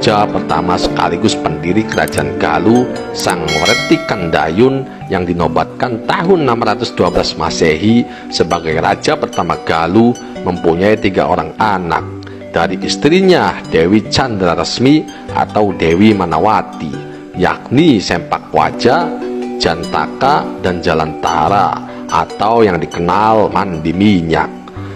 raja pertama sekaligus pendiri kerajaan Galuh, Sang Werti Kandayun, yang dinobatkan tahun 612 Masehi sebagai raja pertama Galuh, mempunyai 3 orang anak dari istrinya Dewi Candraresmi atau Dewi Manawati, yakni Sempakwaja, Jantaka, dan Jalantara atau yang dikenal Mandi Minyak.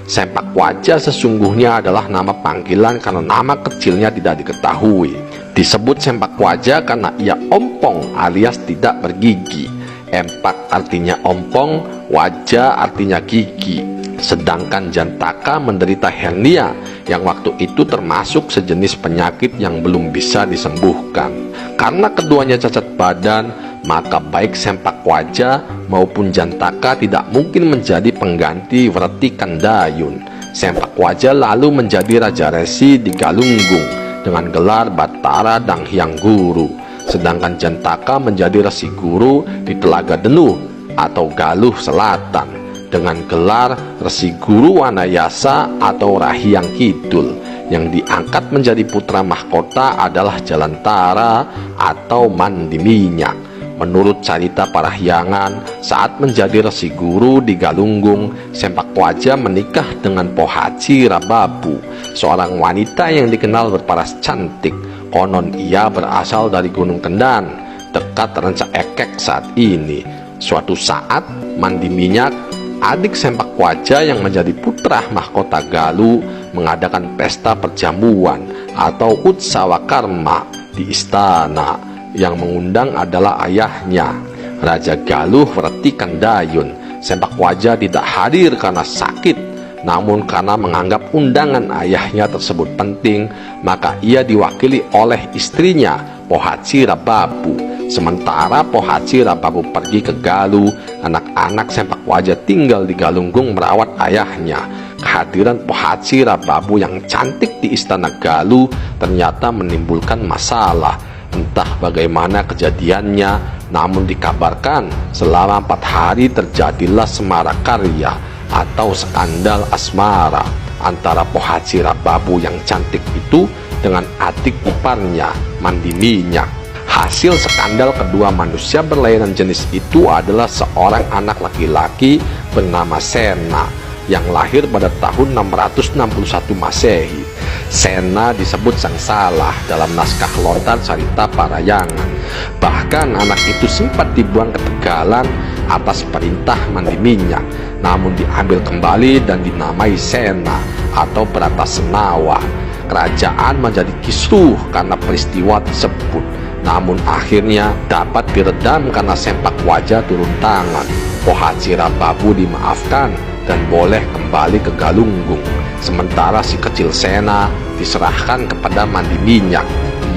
Sempakwaja sesungguhnya adalah nama panggilan karena nama kecilnya tidak diketahui. Disebut Sempakwaja karena ia ompong alias tidak bergigi. Empak artinya ompong, wajah artinya gigi. Sedangkan Jantaka menderita hernia yang waktu itu termasuk sejenis penyakit yang belum bisa disembuhkan. Karena keduanya cacat badan, maka baik Sempakwaja maupun Jantaka tidak mungkin menjadi pengganti Werti Kandayun. Sempakwaja lalu menjadi Raja Resi di Galunggung dengan gelar Batara Danghyang Guru, sedangkan Jantaka menjadi Resi Guru di Telaga Denuh atau Galuh Selatan dengan gelar Resi Guru Wanayasa atau Rahyang Kidul. Yang diangkat menjadi putra mahkota adalah Jalantara atau Mandi Minyak. Menurut cerita parahyangan, saat menjadi Resi Guru di Galunggung, Sempakwaja menikah dengan Pohaci Rababu, seorang wanita yang dikenal berparas cantik. Konon ia berasal dari Gunung Kendan, dekat Ranca Ekek saat ini. Suatu saat, Mandi Minyak, adik Sempakwaja yang menjadi putra mahkota Galuh, mengadakan pesta perjamuan atau Utsawakarma di istana. Yang mengundang adalah ayahnya, Raja Galuh Werti Kandayun. Sempakwaja tidak hadir karena sakit, namun karena menganggap undangan ayahnya tersebut penting, maka ia diwakili oleh istrinya Pohaci Rababu. Sementara Pohaci Rababu pergi ke Galuh, anak-anak Sempakwaja tinggal di Galunggung merawat ayahnya. Kehadiran Pohaci Rababu yang cantik di istana Galuh ternyata menimbulkan masalah. Entah bagaimana kejadiannya, namun dikabarkan selama 4 hari terjadilah semara karya atau skandal asmara antara Pohaci Rababu yang cantik itu dengan adik iparnya Mandi Minyak. Hasil skandal kedua manusia berlainan jenis itu adalah seorang anak laki-laki bernama Sena yang lahir pada tahun 661 Masehi. Sena disebut sang salah dalam naskah lontar Carita Parayangan. Bahkan anak itu sempat dibuang ke Tegalan atas perintah Mandi Minyak, namun diambil kembali dan dinamai Sena atau Bratasenawa. Kerajaan menjadi kisruh karena peristiwa tersebut, namun akhirnya dapat diredam karena Sempakwaja turun tangan. Pohaci Rababu dimaafkan dan boleh kembali ke Galunggung. Sementara si kecil Sena diserahkan kepada Mandi Minyak.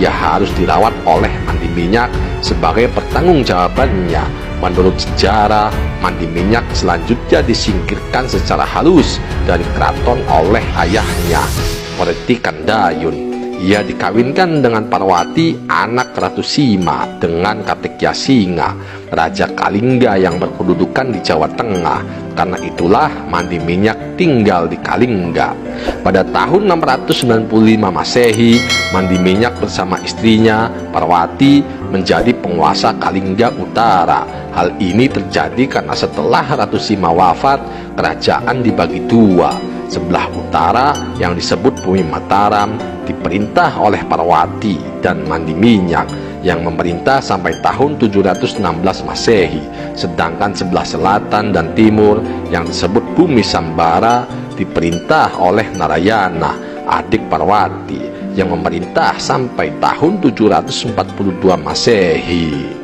Ia harus dirawat oleh Mandi Minyak sebagai pertanggungjawabannya. Menurut sejarah, Mandi Minyak selanjutnya disingkirkan secara halus dari keraton oleh ayahnya, Werti Kandayun. Ia dikawinkan dengan Parwati, anak Ratu Sima, dengan Katikya Singa, Raja Kalingga yang berkedudukan di Jawa Tengah. Karena itulah Mandi Minyak tinggal di Kalingga. Pada tahun 695 Masehi, Mandi Minyak bersama istrinya Parwati menjadi penguasa Kalingga Utara. Hal ini terjadi karena setelah Ratu Sima wafat, kerajaan dibagi dua. Sebelah utara yang disebut Bumi Mataram diperintah oleh Parwati dan Mandi Minyak yang memerintah sampai tahun 716 Masehi, sedangkan sebelah selatan dan timur yang disebut Bumi Sambara diperintah oleh Narayana, adik Parwati, yang memerintah sampai tahun 742 Masehi.